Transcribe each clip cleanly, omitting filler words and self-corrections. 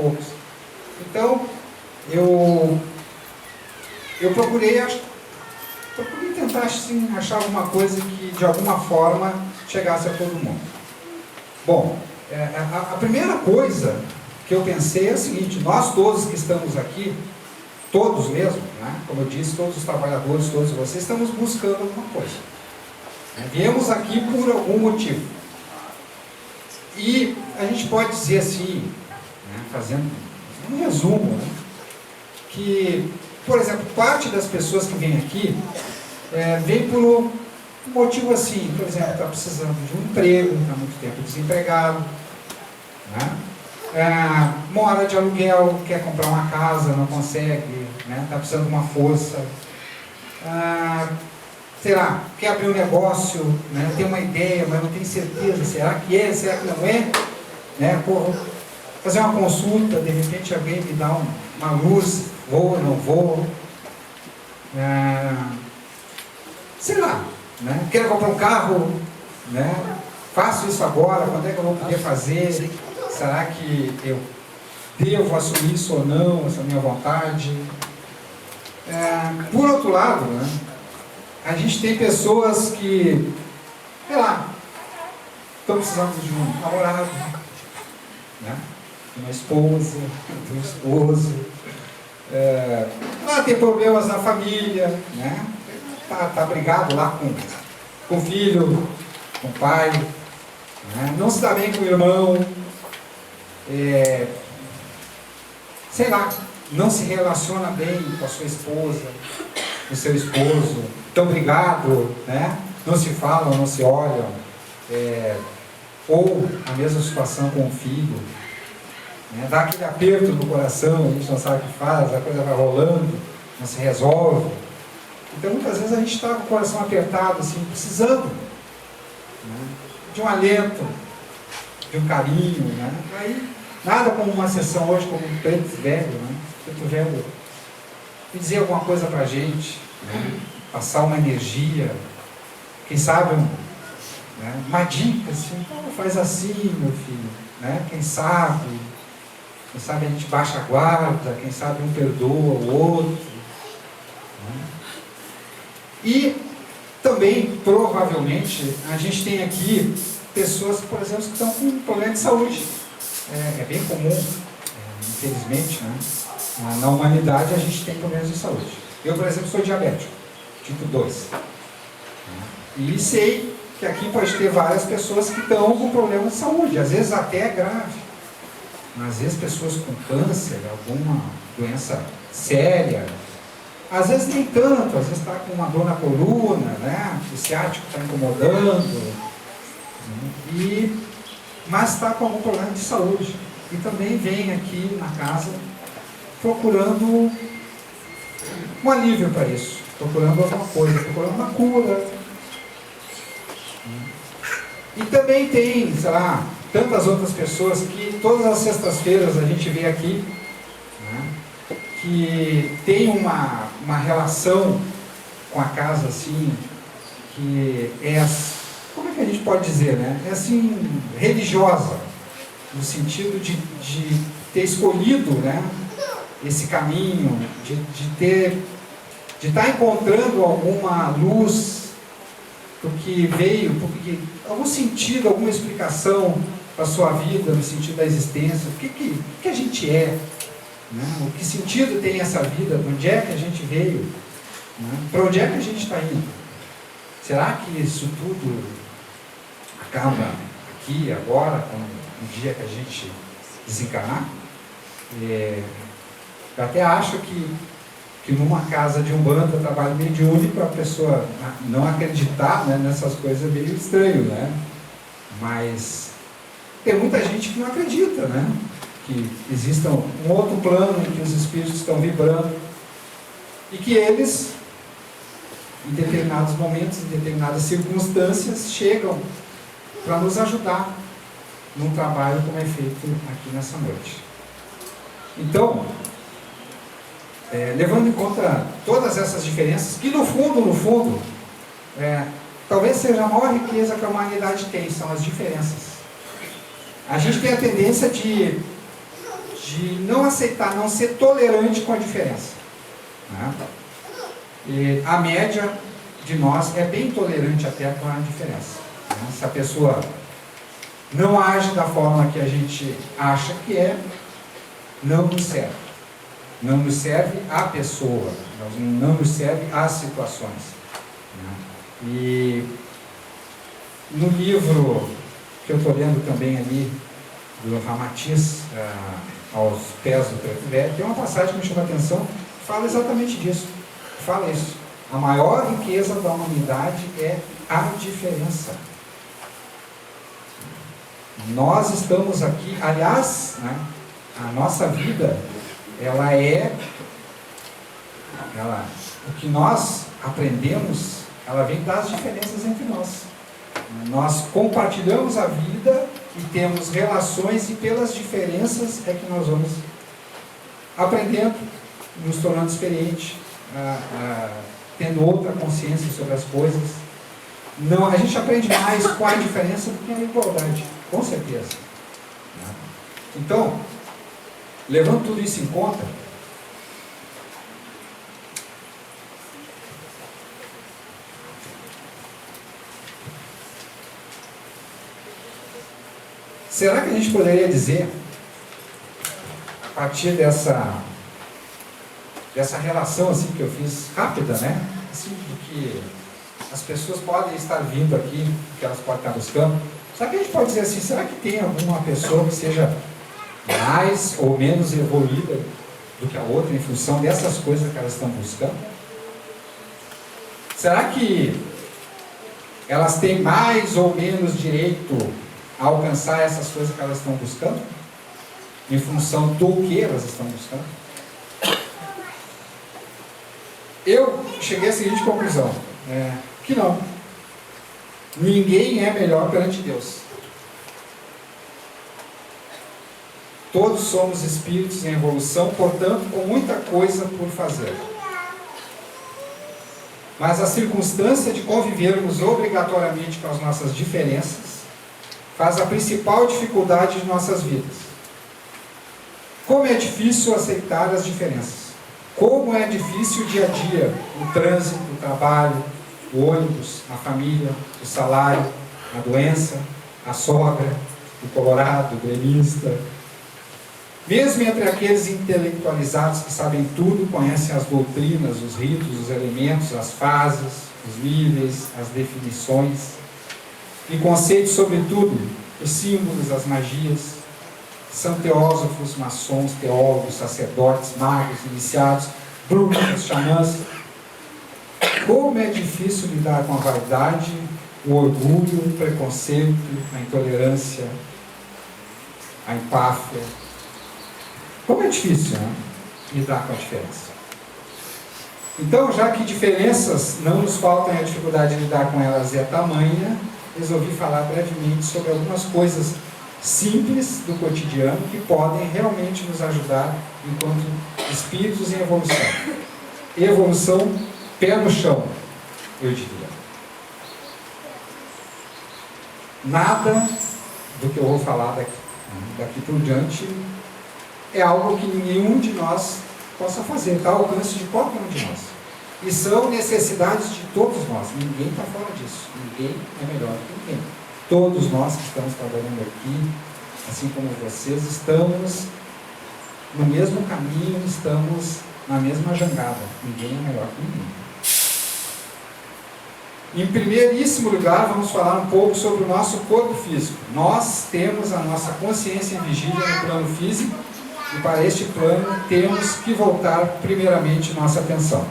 poucos. Então, eu procurei tentar assim, achar alguma coisa que de alguma forma chegasse a todo mundo. Bom, a primeira coisa que eu pensei é a seguinte: nós todos que estamos aqui, todos mesmo, né? Como eu disse, todos os trabalhadores, todos vocês, estamos buscando alguma coisa. Viemos aqui por algum motivo. E a gente pode dizer assim, né, fazendo um resumo, né, que, por exemplo, parte das pessoas que vêm aqui vem por um motivo assim, por exemplo, está precisando de um emprego, está muito tempo desempregado, né? Mora de aluguel, quer comprar uma casa, não consegue, né? Está precisando de uma força, sei lá, quer abrir um negócio, né? Tem uma ideia, mas não tem certeza, será que é, será que não é? Né? Fazer uma consulta, de repente alguém me dá uma luz, vou, não vou, sei lá, né? Quero comprar um carro, né? Faço isso agora, quando é que eu vou poder fazer? Será que eu devo assumir isso ou não, essa minha vontade? Por outro lado, né, a gente tem pessoas que, sei lá, estão precisando de um namorado, né? De uma esposa, de um esposo, tem problemas na família, né? Tá brigado lá com o filho, com o pai, né? Não se dá bem com o irmão, sei lá, não se relaciona bem com a sua esposa, com o seu esposo, estão brigados, né? Não se falam, não se olham, ou a mesma situação com o filho, né? Dá aquele aperto no coração, a gente não sabe o que faz, a coisa vai rolando, não se resolve. Então muitas vezes a gente está com o coração apertado, assim, precisando, né, de um alento, de um carinho, né? Aí, nada como uma sessão hoje, como um preto velho, né? Preto velho, dizer alguma coisa para a gente, né? Passar uma energia, quem sabe uma dica, assim, faz assim, meu filho, né? Quem sabe a gente baixa a guarda, quem sabe um perdoa o outro. E também, provavelmente, a gente tem aqui pessoas, por exemplo, que estão com problema de saúde. É bem comum, infelizmente, né? Na humanidade a gente tem problemas de saúde. Eu, por exemplo, sou diabético, tipo 2. E sei que aqui pode ter várias pessoas que estão com problema de saúde, às vezes até grave. Às vezes pessoas com câncer, alguma doença séria. Às vezes nem tanto, às vezes está com uma dor na coluna, né? O ciático está incomodando, mas está com algum problema de saúde. E também vem aqui na casa procurando um alívio para isso, procurando alguma coisa, procurando uma cura. E também tem, sei lá, tantas outras pessoas que todas as sextas-feiras a gente vê aqui, né, que tem uma relação com a casa assim, que como é que a gente pode dizer, né? É assim, religiosa, no sentido de ter escolhido, né, esse caminho, de estar encontrando alguma luz, porque algum sentido, alguma explicação para a sua vida, no sentido da existência, o que a gente é, né? O que sentido tem essa vida, de onde é que a gente veio, né? Para onde é que a gente está indo? Será que isso tudo acaba aqui, agora, no dia que a gente desencarnar? Eu até acho que numa casa de Umbanda, trabalho mediúnico, a pessoa não acreditar, né, nessas coisas é meio estranho, né? Mas tem muita gente que não acredita, né? Que exista um outro plano em que os espíritos estão vibrando e que eles, em determinados momentos, em determinadas circunstâncias, chegam para nos ajudar num trabalho como é feito aqui nessa noite. Então, levando em conta todas essas diferenças, que no fundo, talvez seja a maior riqueza que a humanidade tem, são as diferenças. A gente tem a tendência de de não aceitar, não ser tolerante com a diferença. Né? E a média de nós é bem tolerante até com a diferença. Né? Se a pessoa não age da forma que a gente acha que é, não nos serve. Não nos serve a pessoa, não nos serve as situações. Né? E no livro que eu estou lendo também ali, do Ramatiz, aos pés do preto velho, tem uma passagem que me chama a atenção, que fala exatamente disso. Fala isso. A maior riqueza da humanidade é a diferença. Nós estamos aqui, aliás, né, a nossa vida, o que nós aprendemos, ela vem das diferenças entre nós. Nós compartilhamos a vida e temos relações, e pelas diferenças é que nós vamos aprendendo, nos tornando experientes, tendo outra consciência sobre as coisas. Não, a gente aprende mais com a diferença do que a igualdade, com certeza. Então, levando tudo isso em conta, será que a gente poderia dizer, a partir dessa relação assim que eu fiz rápida, né? Assim, do que as pessoas podem estar vindo aqui, que elas podem estar buscando. Será que a gente pode dizer assim, será que tem alguma pessoa que seja mais ou menos evoluída do que a outra em função dessas coisas que elas estão buscando? Será que elas têm mais ou menos direito a alcançar essas coisas que elas estão buscando? Em função do que elas estão buscando? Eu cheguei à seguinte conclusão, que não. Ninguém é melhor perante Deus. Todos somos espíritos em evolução, portanto, com muita coisa por fazer. Mas a circunstância de convivermos obrigatoriamente com as nossas diferenças faz a principal dificuldade de nossas vidas. Como é difícil aceitar as diferenças. Como é difícil o dia a dia, o trânsito, o trabalho, o ônibus, a família, o salário, a doença, a sogra, o colorado, o gremista. Mesmo entre aqueles intelectualizados que sabem tudo, conhecem as doutrinas, os ritos, os elementos, as fases, os níveis, as definições e conceitos sobre tudo, os símbolos, as magias, são teósofos, maçons, teólogos, sacerdotes, magos, iniciados, bruxas, xamãs. Como é difícil lidar com a vaidade, o orgulho, o preconceito, a intolerância, a empáfia. Como é difícil, né, lidar com a diferença. Então, já que diferenças não nos faltam e a dificuldade de lidar com elas é tamanha, resolvi falar brevemente sobre algumas coisas simples do cotidiano que podem realmente nos ajudar enquanto espíritos em evolução. Evolução pé no chão, eu diria. Nada do que eu vou falar daqui por diante é algo que nenhum de nós possa fazer, está ao alcance de qualquer um de nós. E são necessidades de todos nós, ninguém está fora disso, ninguém é melhor que ninguém. Todos nós que estamos trabalhando aqui, assim como vocês, estamos no mesmo caminho, estamos na mesma jangada. Ninguém é melhor que ninguém. Em primeiríssimo lugar, vamos falar um pouco sobre o nosso corpo físico. Nós temos a nossa consciência em vigília no plano físico, e para este plano temos que voltar primeiramente nossa atenção.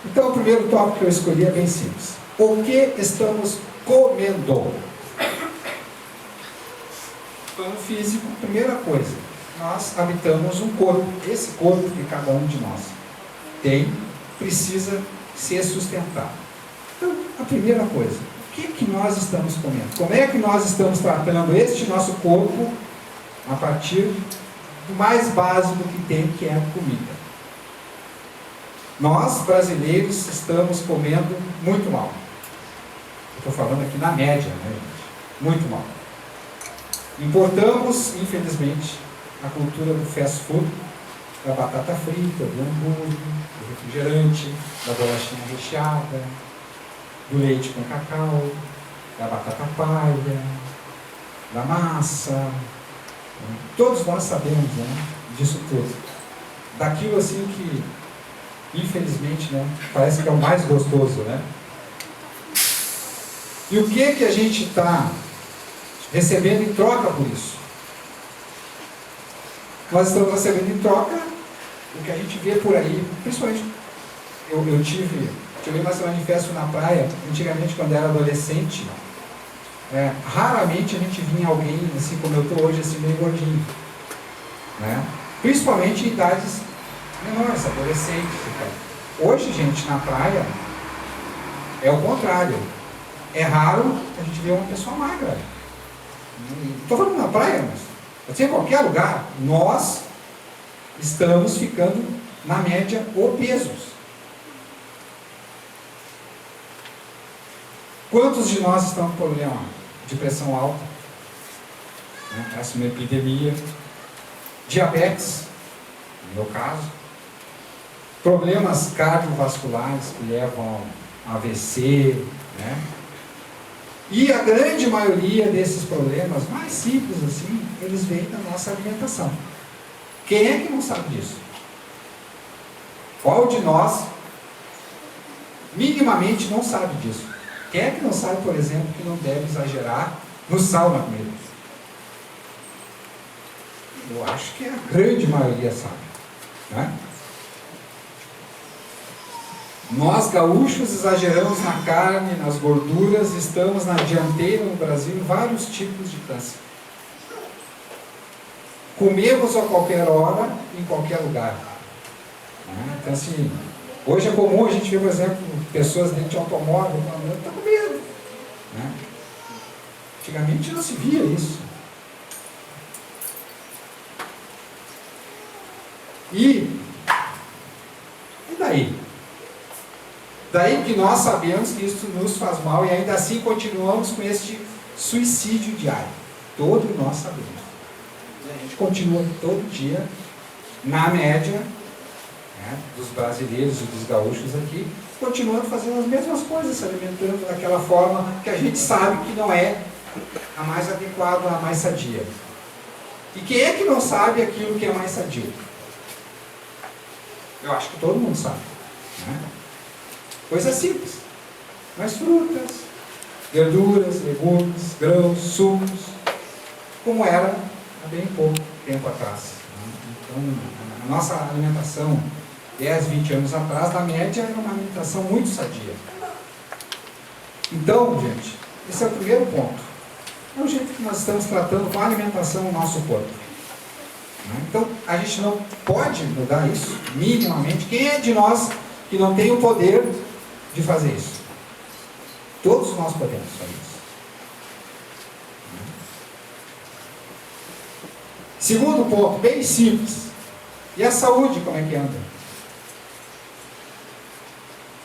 Então, o primeiro tópico que eu escolhi é bem simples. O que estamos comendo? Plano físico, primeira coisa. Nós habitamos um corpo. Esse corpo que cada um de nós precisa ser sustentado. Então, a primeira coisa, o que nós estamos comendo? Como é que nós estamos tratando este nosso corpo a partir do mais básico que tem, que é a comida? Nós, brasileiros, estamos comendo muito mal. Estou falando aqui na média, né, gente? Muito mal. Importamos, infelizmente, a cultura do fast food, da batata frita, do hambúrguer, do refrigerante, da bolachinha recheada, do leite com cacau, da batata palha, da massa. Né? Todos nós sabemos, né, disso tudo. Daquilo assim que, infelizmente, né, parece que é o mais gostoso, né? E o que a gente está recebendo em troca por isso? Nós estamos recebendo em troca o que a gente vê por aí, principalmente, eu tive uma semana de festa na praia, antigamente quando era adolescente, raramente a gente vinha alguém, assim como eu estou hoje, assim, meio gordinho, né? Principalmente em idades menores, adolescentes. Hoje, gente, na praia, é o contrário. É raro a gente ver uma pessoa magra. Estou falando na praia, mas pode ser em qualquer lugar. Nós estamos ficando, na média, obesos. Quantos de nós estão com problema de pressão alta? Essa é uma epidemia. Diabetes, no meu caso. Problemas cardiovasculares que levam a AVC, né? E a grande maioria desses problemas, mais simples assim, eles vêm da nossa alimentação. Quem é que não sabe disso? Qual de nós minimamente não sabe disso? Quem é que não sabe, por exemplo, que não deve exagerar no sal na comida? Eu acho que a grande maioria sabe, né? Nós, gaúchos, exageramos na carne, nas gorduras, estamos na dianteira no Brasil em vários tipos de câncer. Comemos a qualquer hora, em qualquer lugar. Então, assim, hoje é comum a gente ver, por exemplo, pessoas dentro de automóvel, está comendo. Né? Antigamente não se via isso. E daí? Daí que nós sabemos que isso nos faz mal e ainda assim continuamos com este suicídio diário. Todos nós sabemos. A gente continua todo dia, na média, né, dos brasileiros e dos gaúchos aqui, continuando fazendo as mesmas coisas, se alimentando daquela forma que a gente sabe que não é a mais adequada, a mais sadia. E quem é que não sabe aquilo que é mais sadio? Eu acho que todo mundo sabe. Né? Coisa simples, mas frutas, verduras, legumes, grãos, sucos, como era há bem pouco tempo atrás. Então, a nossa alimentação, 10, 20 anos atrás, na média, era uma alimentação muito sadia. Então, gente, esse é o primeiro ponto. É o jeito que nós estamos tratando com a alimentação no nosso corpo. Então, a gente não pode mudar isso, minimamente. Quem é de nós que não tem o poder de fazer isso? Todos nós podemos fazer isso. Segundo ponto, bem simples. E a saúde, como é que anda?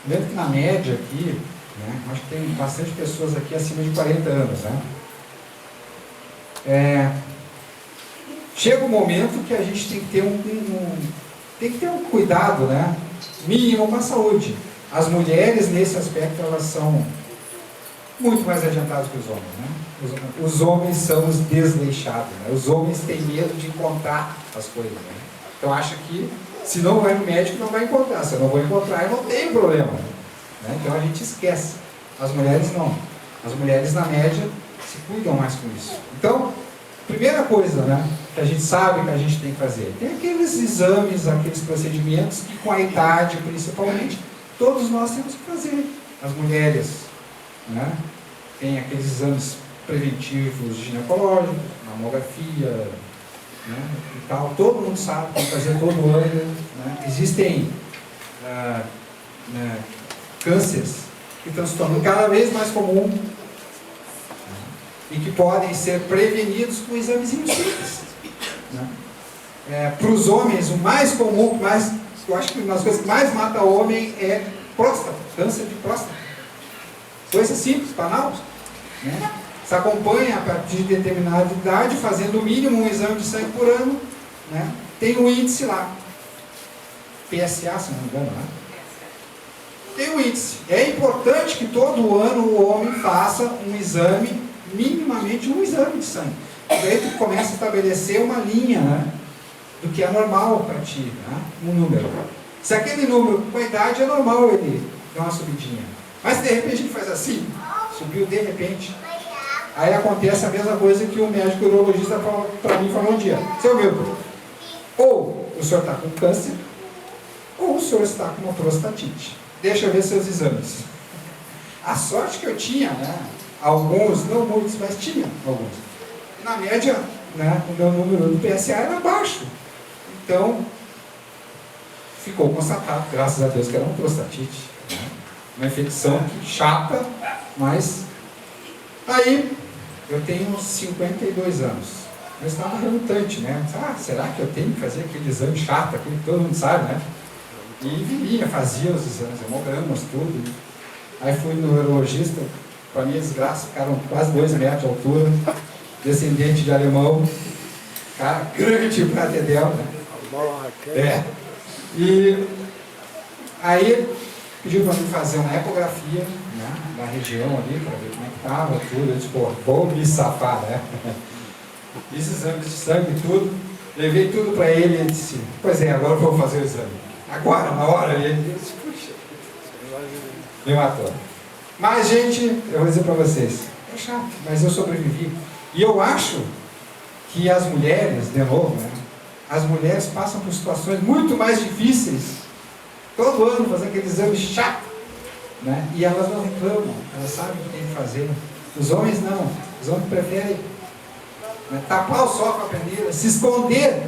Vendo que na média aqui, né, acho que tem bastante pessoas aqui acima de 40 anos, né? Chega um momento que a gente tem que ter um cuidado, né, mínimo com a saúde. As mulheres, nesse aspecto, elas são muito mais adiantadas que os homens, né? Os homens são os desleixados, né? Os homens têm medo de encontrar as coisas, né? Então, acha que se não vai no médico, não vai encontrar. Se eu não vou encontrar, eu não tenho problema, né? Então, a gente esquece. As mulheres não. As mulheres, na média, se cuidam mais com isso. Então, primeira coisa, né, que a gente sabe que a gente tem que fazer, tem aqueles exames, aqueles procedimentos que, com a idade, principalmente, todos nós temos que fazer. As mulheres, né, tem aqueles exames preventivos ginecológicos, mamografia, né, e tal. Todo mundo sabe que tem que fazer todo ano. Né. Existem cânceres que estão se tornando cada vez mais comum, né, e que podem ser prevenidos com exames simples. Né. Para os homens, o mais comum, eu acho que uma das coisas que mais mata o homem é próstata, câncer de próstata. Coisa simples, banal, né? Se acompanha a partir de determinada idade, fazendo no mínimo um exame de sangue por ano, né? Tem um índice lá, PSA, se não me engano, né? Tem um índice. É importante que todo ano o homem faça um exame, minimamente um exame de sangue. Daí tu começa a estabelecer uma linha, né, do que é normal para ti, né? Um número. Se aquele número com a idade é normal ele dar uma subidinha. Mas se de repente ele faz assim, subiu de repente, aí acontece a mesma coisa que o médico urologista para mim falou um dia. Seu Milton, ou o senhor está com câncer, ou o senhor está com uma prostatite. Deixa eu ver seus exames. A sorte que eu tinha, né? Alguns, não muitos, mas tinha alguns. Na média, né, o meu número do PSA era baixo. Então, ficou constatado, graças a Deus, que era uma prostatite. Né? Uma infecção chata, mas... Aí, eu tenho 52 anos. Eu estava relutante, né? Será que eu tenho que fazer aquele exame chato, aquele que todo mundo sabe, né? E vinha, fazia os exames, hemogramas, tudo. Aí fui no urologista, para minha desgraça, ficaram quase 2 metros de altura, descendente de alemão, cara grande pra dedéu, né? É. E aí pediu para mim fazer uma ecografia, né, da região ali, para ver como é que estava, tudo. Eu disse, pô, vou me safar, né? Fiz exames de sangue e tudo, levei tudo para ele e ele disse, pois é, agora eu vou fazer o exame. Agora, na hora, ele disse, puxa, me matou. Mas, gente, eu vou dizer para vocês, é chato, mas eu sobrevivi. E eu acho que as mulheres, de novo, né, as mulheres passam por situações muito mais difíceis, todo ano fazendo aquele exame chato, né, e elas não reclamam, elas sabem o que tem que fazer. Os homens não, os homens preferem, né, tapar o sol com a peneira, se esconder.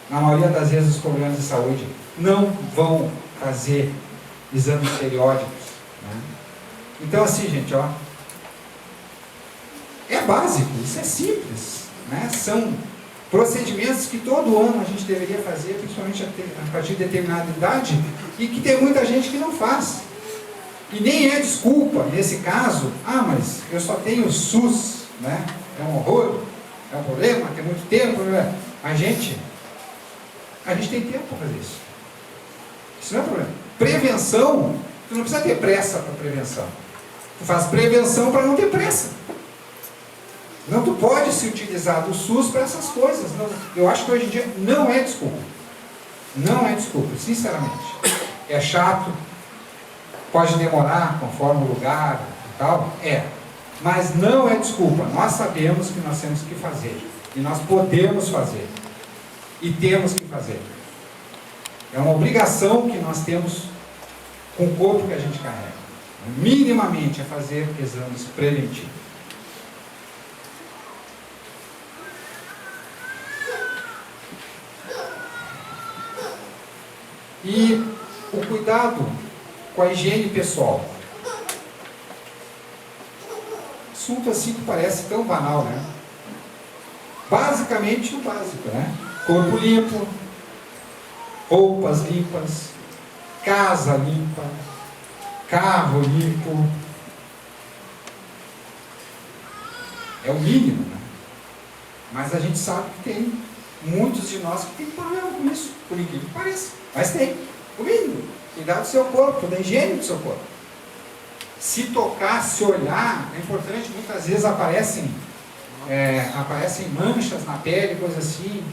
Na maioria das vezes os problemas de saúde não vão fazer exames periódicos, né? Então assim, gente, ó, é básico, isso é simples, né? São procedimentos que todo ano a gente deveria fazer, principalmente a partir de determinada idade, e que tem muita gente que não faz. E nem é desculpa, nesse caso, mas eu só tenho o SUS, né? É um horror, é um problema, tem muito tempo, né? A gente tem tempo para fazer isso. Isso não é problema. Prevenção, tu não precisa ter pressa para prevenção. Tu faz prevenção para não ter pressa. Não, tu pode se utilizar do SUS para essas coisas. Não, eu acho que hoje em dia não é desculpa. Não é desculpa, sinceramente. É chato, pode demorar conforme o lugar e tal, mas não é desculpa. Nós sabemos que nós temos que fazer. E nós podemos fazer. E temos que fazer. É uma obrigação que nós temos com o corpo que a gente carrega. Minimamente é fazer exames preventivos. E o cuidado com a higiene pessoal. Assunto assim que parece tão banal, né? Basicamente o básico, né? Corpo limpo, roupas limpas, casa limpa, carro limpo. É o mínimo, né? Mas a gente sabe que tem muitos de nós que tem problema com isso, por incrível que pareça. Mas tem, o mínimo. Cuidar do seu corpo, da higiene do seu corpo. Se tocar, se olhar, é importante, muitas vezes aparecem manchas na pele, coisas assim.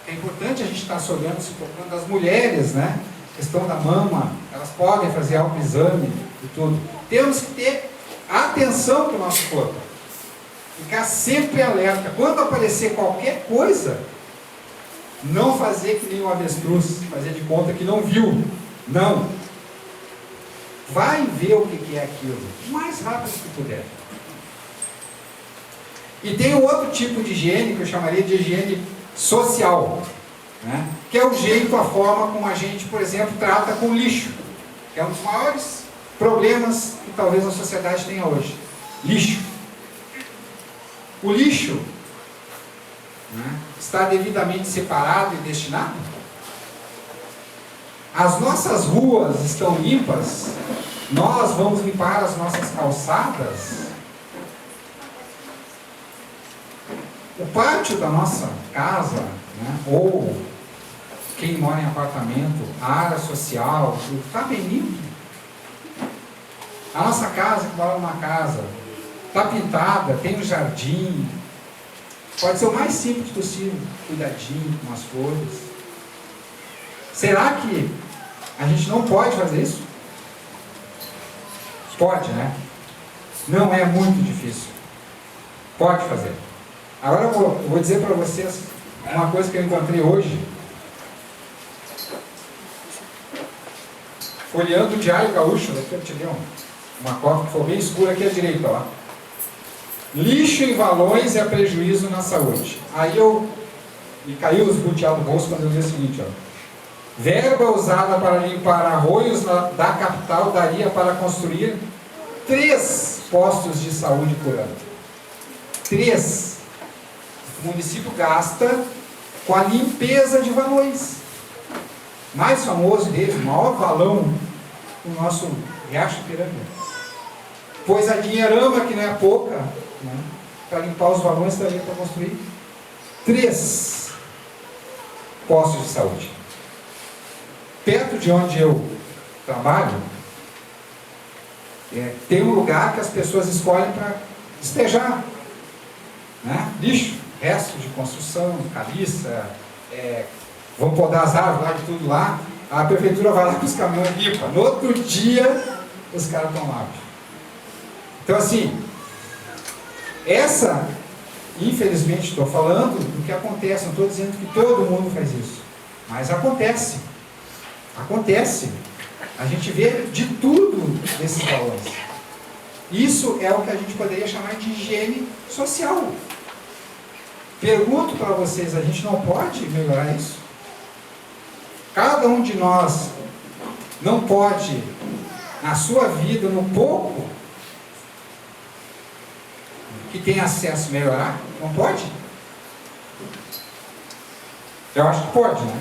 É importante a gente estar se olhando, se tocando. As mulheres, né? Questão da mama, elas podem fazer autoexame e tudo. Temos que ter atenção para o nosso corpo. Ficar sempre alerta. Quando aparecer qualquer coisa, não fazer que nem o avestruz, fazer de conta que não viu. Não. Vai ver o que é aquilo, o mais rápido que puder. E tem um outro tipo de higiene, que eu chamaria de higiene social, né? Que é o jeito, a forma como a gente, por exemplo, trata com lixo, que é um dos maiores problemas que talvez a sociedade tenha hoje. Lixo. O lixo, né, está devidamente separado e destinado? As nossas ruas estão limpas? nós vamos limpar as nossas calçadas, o pátio da nossa casa, né, ou quem mora em apartamento, a área social, está bem limpo. A nossa casa, que mora numa casa, está pintada, tem um jardim, pode ser o mais simples possível, cuidadinho, com as flores. Será que a gente não pode fazer isso? Pode, né? Não é muito difícil. Pode fazer. Agora eu vou dizer para vocês uma coisa que eu encontrei hoje. Folheando o Diário Gaúcho, daqui eu tirei uma cópia que foi bem escura aqui à direita, ó. Lixo em valões é prejuízo na saúde. Aí me caiu os butiá do bolso quando eu li o seguinte, ó. Verba usada para limpar arroios da capital daria para construir 3 postos de saúde por ano. 3. O município gasta com a limpeza de valões. Mais famoso deles, o maior valão, o nosso Riacho Piranga. Pois a dinheirama, que não é pouca, né, para limpar os valões, daria para construir 3 postos de saúde. Perto de onde eu trabalho, tem um lugar que as pessoas escolhem para despejar, né, lixo, restos de construção, caliça, vão podar as árvores lá de tudo lá, a prefeitura vai lá com os caminhões e limpa. No outro dia, os caras estão lá. Então assim, infelizmente estou falando do que acontece, não estou dizendo que todo mundo faz isso, mas acontece. Acontece. A gente vê de tudo desses valores. Isso é o que a gente poderia chamar de higiene social. Pergunto para vocês, a gente não pode melhorar isso? Cada um de nós não pode, na sua vida, no pouco que tem acesso, melhorar? Não pode? Eu acho que pode, né?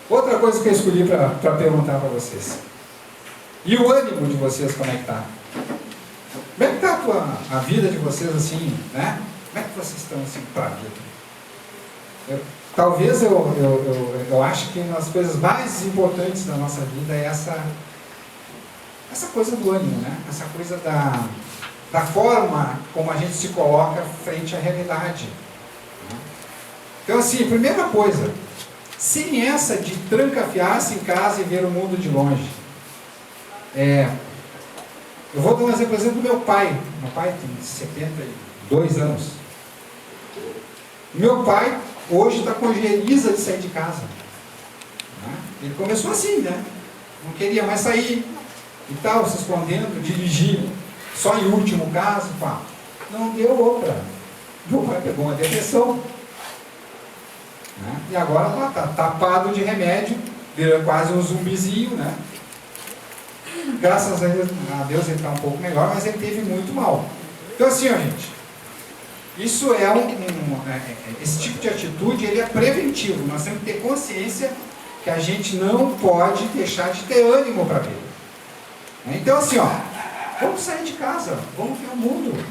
Outra coisa que eu escolhi para perguntar para vocês. E o ânimo de vocês, como é que está? Como é que está a vida de vocês assim, né? Como é que vocês estão assim para a vida? Talvez eu acho que uma das coisas mais importantes da nossa vida é essa coisa do ânimo, né? Essa coisa da forma como a gente se coloca frente à realidade. Então assim, primeira coisa, sem essa de trancafiar-se em casa e ver o mundo de longe. Eu vou dar um exemplo do meu pai. Meu pai tem 72 anos. Meu pai hoje está com geriza de sair de casa. Ele começou assim, né? Não queria mais sair e tal, se escondendo, dirigir só em último caso, pá. Não deu outra. Meu pai pegou uma depressão. E agora está tapado de remédio, vira quase um zumbizinho, né? Graças a Deus ele está um pouco melhor, mas ele teve muito mal. Então assim, ó, gente, isso esse tipo de atitude, ele é preventivo. Nós temos que ter consciência que a gente não pode deixar de ter ânimo para a vida. Então assim, ó, vamos sair de casa, vamos ver o mundo.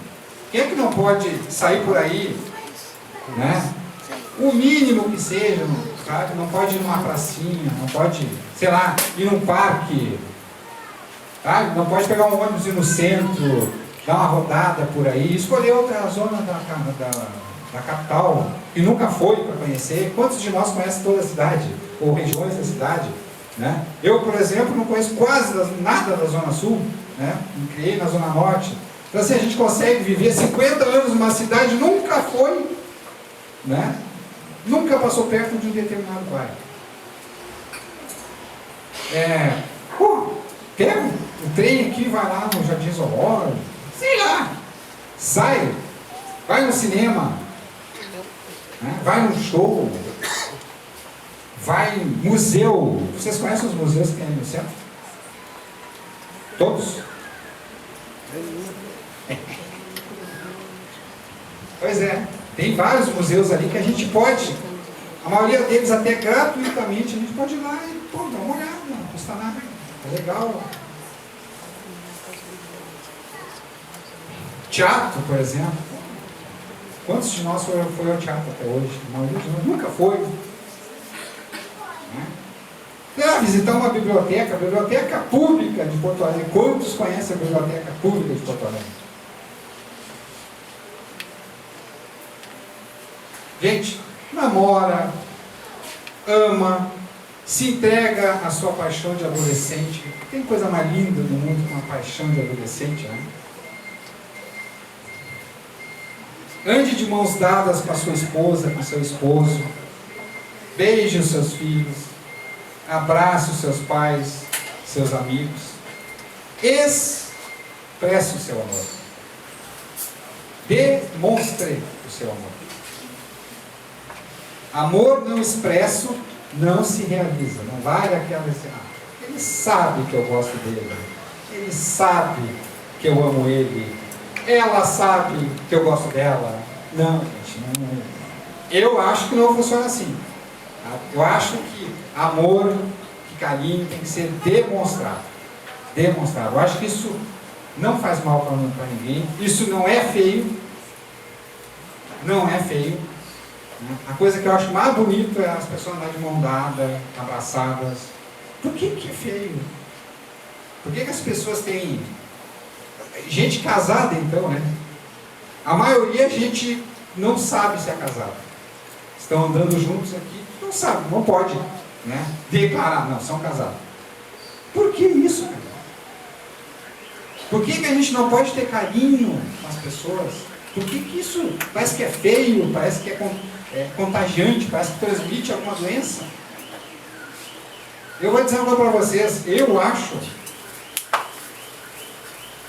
Quem é que não pode sair por aí, né? O mínimo que seja, sabe? Não pode ir numa pracinha, não pode, sei lá, ir num parque, sabe? Não pode pegar um ônibus e ir no centro, dar uma rodada por aí, escolher outra zona da capital, que nunca foi para conhecer. Quantos de nós conhecem toda a cidade, ou regiões da cidade, né? Eu, por exemplo, não conheço quase nada da Zona Sul, né? Me criei na Zona Norte. Então assim, a gente consegue viver 50 anos numa cidade, nunca foi, né? Nunca passou perto de um determinado bairro. Pega o trem aqui, vai lá no Jardim Zoológico, sei lá, sai, vai no cinema, né? Vai num show, vai em museu. Vocês conhecem os museus que tem aí no centro? Todos? Pois é. Tem vários museus ali que a gente pode A maioria deles até gratuitamente, a gente pode ir lá e dar uma olhada, não custa nada, é legal. Teatro, por exemplo. Quantos de nós foi ao teatro até hoje? A maioria de nós nunca foi. Visitar uma biblioteca, a biblioteca pública de Porto Alegre. Quantos conhecem a biblioteca pública de Porto Alegre? Gente, namora, ama, se entrega à sua paixão de adolescente. Tem coisa mais linda no mundo que uma paixão de adolescente, né? Ande de mãos dadas com a sua esposa, com o seu esposo. Beije os seus filhos. Abrace os seus pais, seus amigos. Expresse o seu amor. Demonstre o seu amor. Amor não expresso não se realiza. Não vale aquela assim, ele sabe que eu gosto dele. Ele sabe que eu amo ele. Ela sabe que eu gosto dela. Não, gente, não. Eu acho que não funciona assim. Eu acho que amor, que carinho tem que ser demonstrado. Demonstrado. Eu acho que isso não faz mal para ninguém. Isso não é feio. Não é feio. A coisa que eu acho mais bonita é as pessoas andarem de mão dada, abraçadas. Por que é feio? Por que as pessoas têm... Gente casada, então, né? A maioria a gente não sabe se é casado. Estão andando juntos aqui, não sabe, não pode, né? Declarar, não, são casados. Por que isso, cara? Por que a gente não pode ter carinho com as pessoas? Por que isso parece que é feio, parece que é contagiante, parece que transmite alguma doença? Eu vou dizer uma coisa para vocês, eu acho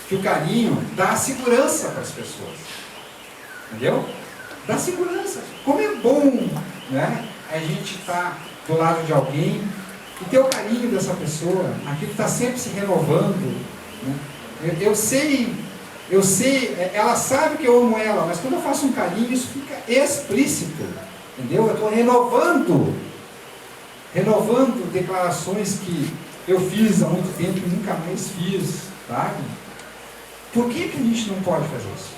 que o carinho dá segurança para as pessoas. Entendeu? Dá segurança. Como é bom, né, a gente estar do lado de alguém e ter o carinho dessa pessoa, aquilo está sempre se renovando. Né? Eu sei, ela sabe que eu amo ela, mas quando eu faço um carinho, isso fica explícito. Entendeu? Eu estou renovando declarações que eu fiz há muito tempo e nunca mais fiz, sabe? Por que a gente não pode fazer isso?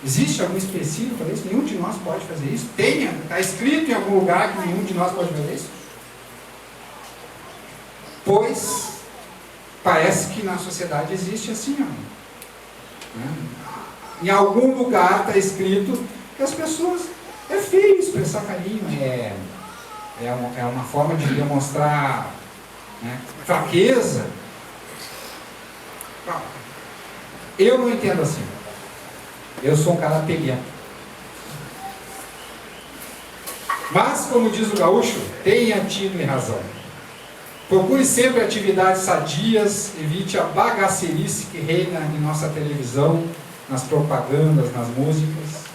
Existe algum específico para isso? Nenhum de nós pode fazer isso? Está escrito em algum lugar que nenhum de nós pode fazer isso? Pois parece que na sociedade existe assim, ó, né? Em algum lugar está escrito que as pessoas... É feio expressar carinho, é uma forma de demonstrar, né, fraqueza. Eu não entendo assim. Eu sou um cara peguento. Mas, como diz o gaúcho, tenha tino e razão. Procure sempre atividades sadias, evite a bagacerice que reina em nossa televisão, nas propagandas, nas músicas.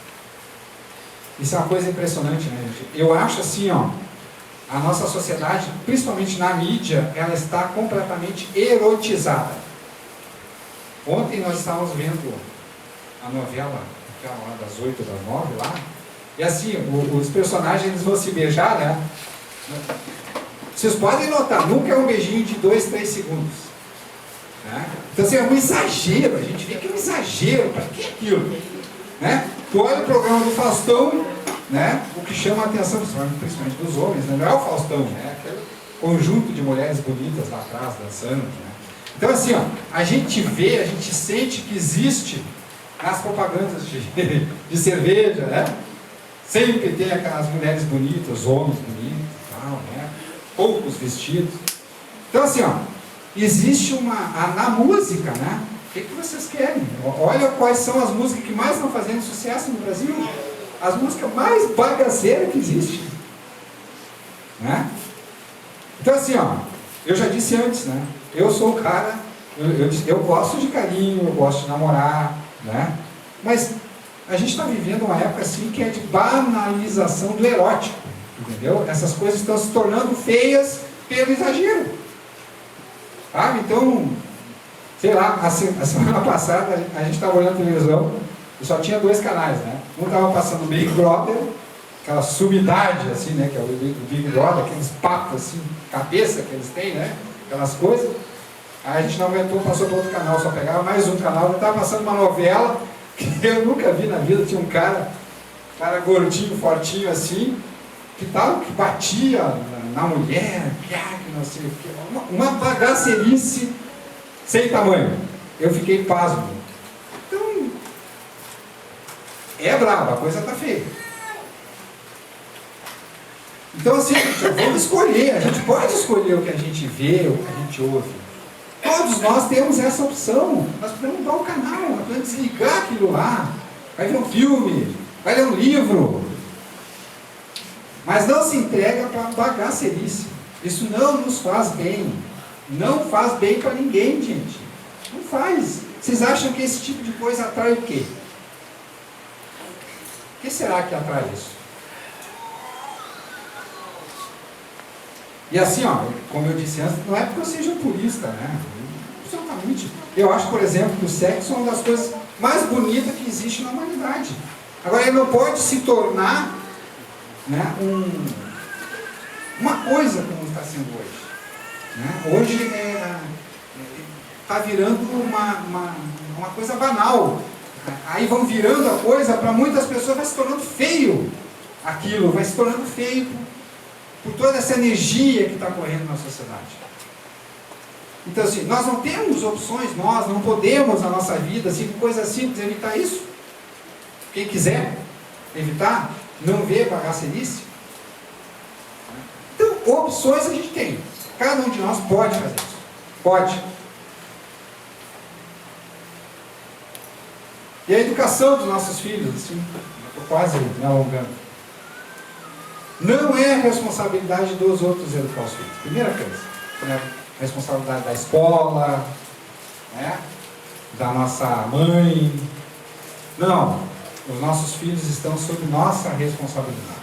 Isso é uma coisa impressionante, né, gente? Eu acho assim, ó, a nossa sociedade, principalmente na mídia, ela está completamente erotizada. Ontem nós estávamos vendo a novela, aquela lá das 8 das 9 lá, e assim, os personagens eles vão se beijar, né? Vocês podem notar, nunca é um beijinho de 2, 3 segundos. Né? Então assim, é um exagero, a gente vê que é um exagero, para que aquilo? Né? Tu olha o programa do Faustão, né? O que chama a atenção, principalmente dos homens, né? Não é o Faustão, né? Aquele conjunto de mulheres bonitas lá atrás, dançando. Né? Então assim, ó, a gente vê, a gente sente que existe nas propagandas de cerveja, né? Sempre tem aquelas mulheres bonitas, homens bonitos, tal, né? Poucos vestidos. Então assim, ó, existe na música, né? O que vocês querem? Olha quais são as músicas que mais estão fazendo sucesso no Brasil. As músicas mais bagaceiras que existem. Né? Então assim, ó, eu já disse antes, né? Eu sou o cara, eu gosto de carinho, eu gosto de namorar, né? Mas a gente está vivendo uma época assim que é de banalização do erótico, entendeu? Essas coisas estão se tornando feias pelo exagero. Sabe? Então, sei lá, a semana passada a gente estava olhando a televisão e só tinha 2 canais, né? Um estava passando Big Brother aquela sumidade, assim, né, que é o Big Brother, aqueles papos, assim, cabeça que eles têm, né, aquelas coisas. Aí a gente não aguentou, passou para outro canal, só pegava mais um canal. Eu estava passando uma novela que eu nunca vi na vida. Tinha um cara gordinho, fortinho assim, que batia na mulher, que não sei o que, uma bagacerice sem tamanho. Eu fiquei pasmo. Então, é brabo, a coisa está feia. Então assim, vamos escolher, a gente pode escolher o que a gente vê, o que a gente ouve. Todos nós temos essa opção. Nós podemos mudar o canal, nós podemos desligar aquilo lá. Vai ver um filme, vai ler um livro. Mas não se entrega para bagacerice. Isso não nos faz bem. Não faz bem para ninguém, gente. Não faz. Vocês acham que esse tipo de coisa atrai o quê? O que será que atrai isso? E assim, ó, como eu disse antes, não é porque eu seja um purista, né? Absolutamente. Eu acho, por exemplo, que o sexo é uma das coisas mais bonitas que existe na humanidade. Agora, ele não pode se tornar, né, uma coisa como está sendo hoje. Né? Hoje está virando uma coisa banal. Aí vão virando a coisa, para muitas pessoas vai se tornando feio aquilo, vai se tornando feio por toda essa energia que está correndo na sociedade. Então assim, nós não temos opções, nós não podemos na nossa vida, assim, coisa simples, evitar isso. Quem quiser evitar, não ver bagacerice. Então, opções a gente tem. Cada um de nós pode fazer isso. Pode. E a educação dos nossos filhos, assim, estou quase me alongando. Não é a responsabilidade dos outros educar os filhos. Primeira coisa, né? Responsabilidade da escola, né? Da nossa mãe. Não, os nossos filhos estão sob nossa responsabilidade.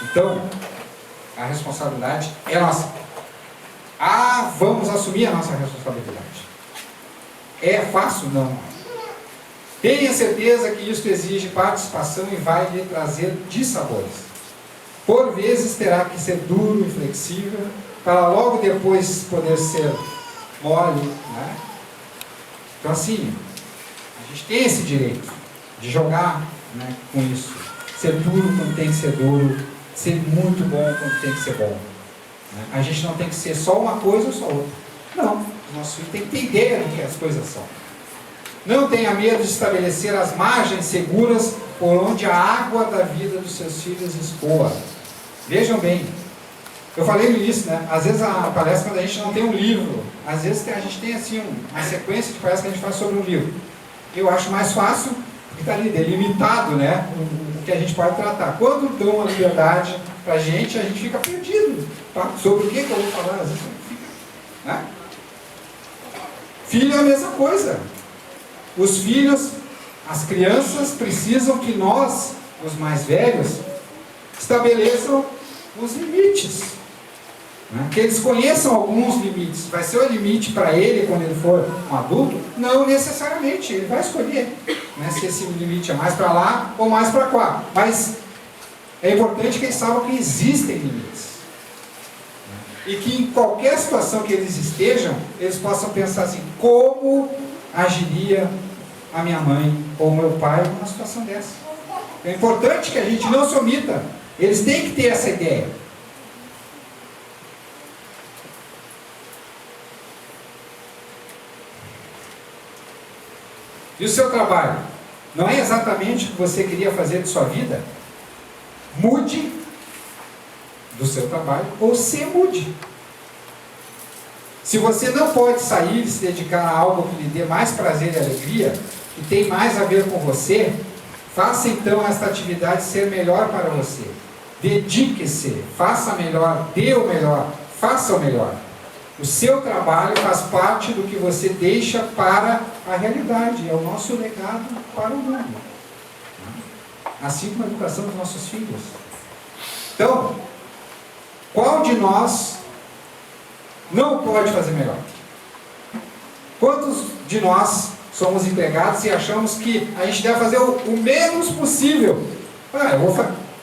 Então, a responsabilidade é nossa. Vamos assumir a nossa responsabilidade. É fácil? Não. Tenha certeza que isso exige participação e vai lhe trazer dissabores. Por vezes terá que ser duro e flexível, para logo depois poder ser mole, né? Então assim, a gente tem esse direito de jogar, né, com isso. Ser duro quando tem que ser duro, ser muito bom quando tem que ser bom. Né? A gente não tem que ser só uma coisa ou só outra. Não, o nosso filho tem que ter ideia do que as coisas são. Não tenha medo de estabelecer as margens seguras por onde a água da vida dos seus filhos escoa. Vejam bem, eu falei no início, né? Às vezes parece quando a gente não tem um livro, às vezes a gente tem assim uma sequência que parece que a gente faz sobre um livro. Eu acho mais fácil, porque está ali delimitado, né? O que a gente pode tratar. Quando dão uma liberdade para a gente fica perdido. Tá? Sobre o que eu vou falar? Às vezes não fica. Né? Filho é a mesma coisa. Os filhos, as crianças precisam que nós, os mais velhos, estabeleçam os limites, né? Que eles conheçam alguns limites. Vai ser o limite para ele quando ele for um adulto? Não necessariamente, ele vai escolher, né, se esse limite é mais para lá ou mais para cá. Mas é importante que eles saibam que existem limites, né? E que em qualquer situação que eles estejam, eles possam pensar assim: como agiria a minha mãe ou meu pai numa situação dessa? É importante que a gente não se omita. Eles têm que ter essa ideia. E o seu trabalho? Não é exatamente o que você queria fazer de sua vida? Mude do seu trabalho ou se mude. Se você não pode sair e se dedicar a algo que lhe dê mais prazer e alegria, que tem mais a ver com você, faça então esta atividade ser melhor para você. Dedique-se, faça melhor, dê o melhor, faça o melhor. O seu trabalho faz parte do que você deixa para a realidade, é o nosso legado para o mundo. Assim como a educação dos nossos filhos. Então, qual de nós não pode fazer melhor? Quantos de nós somos empregados e achamos que a gente deve fazer o menos possível?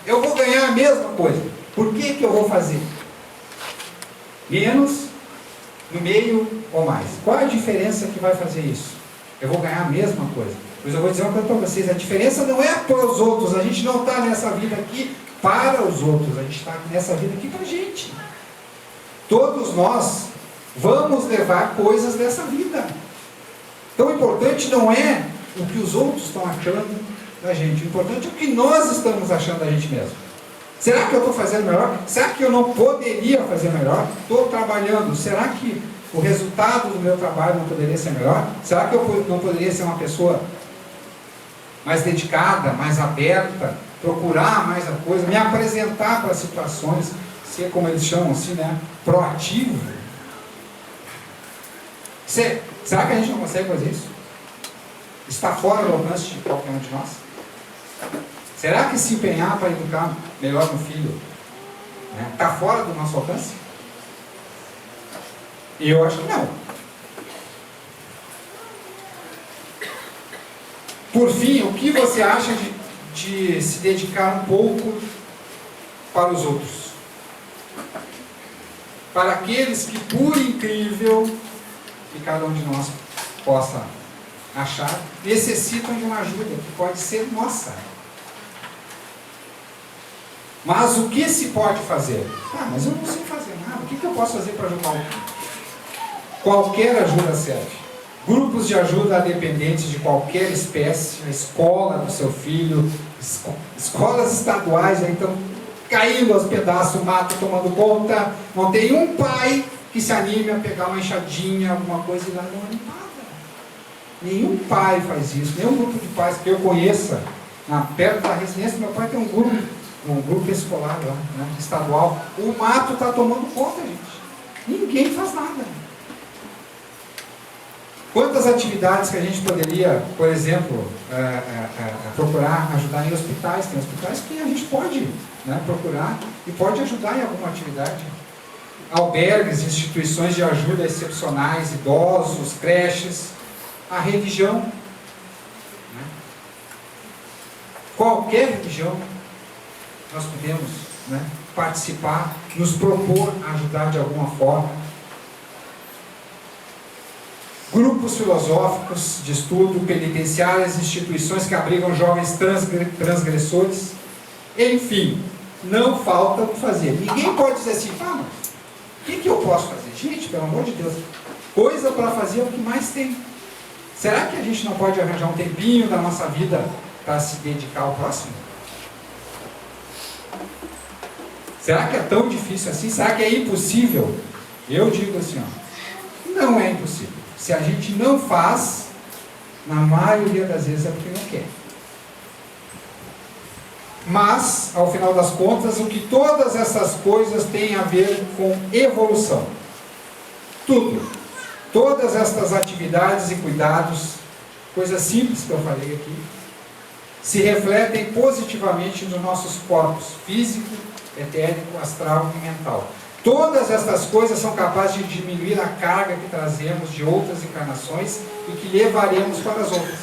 eu vou ganhar a mesma coisa. Por que eu vou fazer? Menos, no meio ou mais? Qual é a diferença que vai fazer isso? Eu vou ganhar a mesma coisa. Pois eu vou dizer uma coisa para vocês, a diferença não é para os outros, a gente não está nessa vida aqui para os outros, a gente está nessa vida aqui para a gente. Todos nós vamos levar coisas dessa vida. Então o importante não é o que os outros estão achando da gente, o importante é o que nós estamos achando da gente mesmo. Será que eu estou fazendo melhor? Será que eu não poderia fazer melhor? Estou trabalhando, será que o resultado do meu trabalho não poderia ser melhor? Será que eu não poderia ser uma pessoa mais dedicada, mais aberta, procurar mais a coisa, me apresentar para as situações, ser, como eles chamam assim, né, proativo? Será que a gente não consegue fazer isso? Está fora do alcance de qualquer um de nós? Será que se empenhar para educar melhor no filho está fora do nosso alcance? E eu acho que não. Por fim, o que você acha de se dedicar um pouco para os outros? Para aqueles que, por incrível que cada um de nós possa achar, necessitam de uma ajuda, que pode ser nossa. Mas o que se pode fazer? Mas eu não sei fazer nada, o que eu posso fazer para ajudar alguém? Qualquer ajuda serve. Grupos de ajuda a dependentes de qualquer espécie, a escola do seu filho, escolas estaduais, então caindo aos pedaços, o mato tomando conta, não tem um pai que se anime a pegar uma enxadinha, alguma coisa e lá não é nada. Nenhum pai faz isso, nenhum grupo de pais que eu conheça, perto da residência do meu pai tem um grupo escolar lá, né, estadual, o mato está tomando conta, gente. Ninguém faz nada. Quantas atividades que a gente poderia, por exemplo, procurar ajudar em hospitais? Tem hospitais que a gente pode, né, procurar e pode ajudar em alguma atividade. Albergues, instituições de ajuda excepcionais, idosos, creches, a religião. Né? Qualquer religião nós podemos, né, participar, nos propor a ajudar de alguma forma. Grupos filosóficos de estudo, penitenciárias, instituições que abrigam jovens transgressores, enfim, não falta o que fazer. Ninguém pode dizer assim, mas o que eu posso fazer? Gente, pelo amor de Deus, coisa para fazer é o que mais tem. Será que a gente não pode arranjar um tempinho da nossa vida para se dedicar ao próximo? Será que é tão difícil assim? Será que é impossível? Eu digo assim, não é impossível. Se a gente não faz, na maioria das vezes é porque não quer. Mas, ao final das contas, o que todas essas coisas têm a ver com evolução? Tudo. Todas estas atividades e cuidados, coisas simples que eu falei aqui, se refletem positivamente nos nossos corpos físico, etérico, astral e mental. Todas estas coisas são capazes de diminuir a carga que trazemos de outras encarnações e que levaremos para as outras.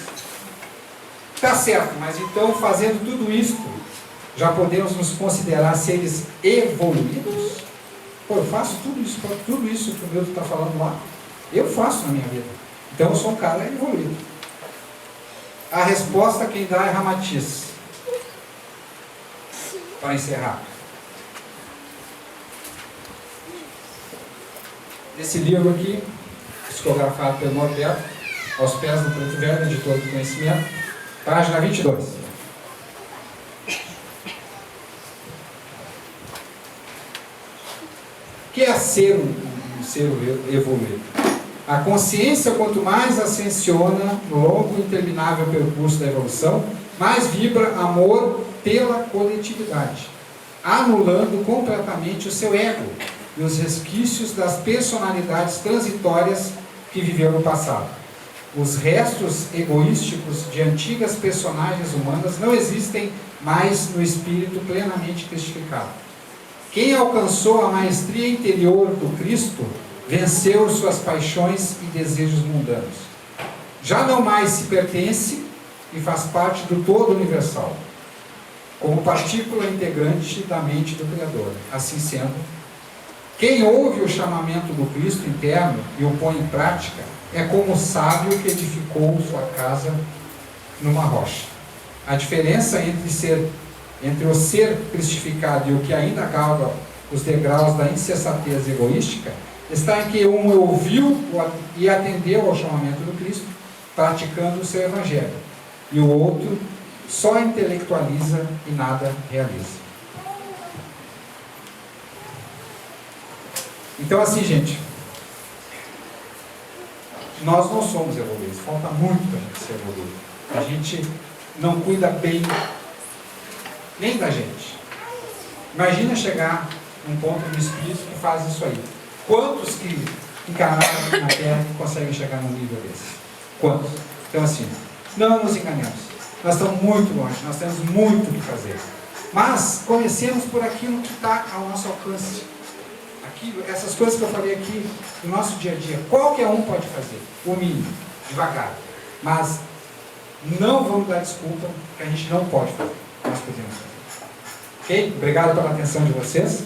Está certo, mas então, fazendo tudo isso, já podemos nos considerar seres evoluídos? Eu faço tudo isso que o Milton está falando lá, eu faço na minha vida. Então eu sou um cara evoluído. A resposta quem dá é Ramatiz. Para encerrar. Esse livro aqui, psicografado pelo Norberto, aos pés do Preto Velho, editor do conhecimento, página 22. O que é ser um ser evoluído? A consciência, quanto mais ascensiona no longo e interminável percurso da evolução, mais vibra amor pela coletividade, anulando completamente o seu ego e os resquícios das personalidades transitórias que viveu no passado. Os restos egoísticos de antigas personagens humanas não existem mais no espírito plenamente cristificado. Quem alcançou a maestria interior do Cristo venceu suas paixões e desejos mundanos. Já não mais se pertence e faz parte do todo universal. como partícula integrante da mente do Criador. Assim sendo, quem ouve o chamamento do Cristo interno e o põe em prática é como o sábio que edificou sua casa numa rocha. A diferença entre o ser cristificado e o que ainda galga os degraus da insensatez egoística está em que um ouviu e atendeu ao chamamento do Cristo, praticando o seu evangelho, e o outro só intelectualiza e nada realiza. Então, assim, gente, nós não somos evoluídos, falta muito para a gente ser evoluído. A gente não cuida bem nem da gente. Imagina chegar num ponto do espírito que faz isso aí. Quantos que encarnaram aqui na Terra conseguem chegar num nível desse? Quantos? Então, assim, não nos enganemos. Nós estamos muito longe, nós temos muito o que fazer. Mas comecemos por aquilo que está ao nosso alcance. Essas coisas que eu falei aqui no nosso dia a dia, qualquer um pode fazer, o mínimo, devagar. Mas não vamos dar desculpa que a gente não pode fazer. Nós podemos fazer. Ok? Obrigado pela atenção de vocês.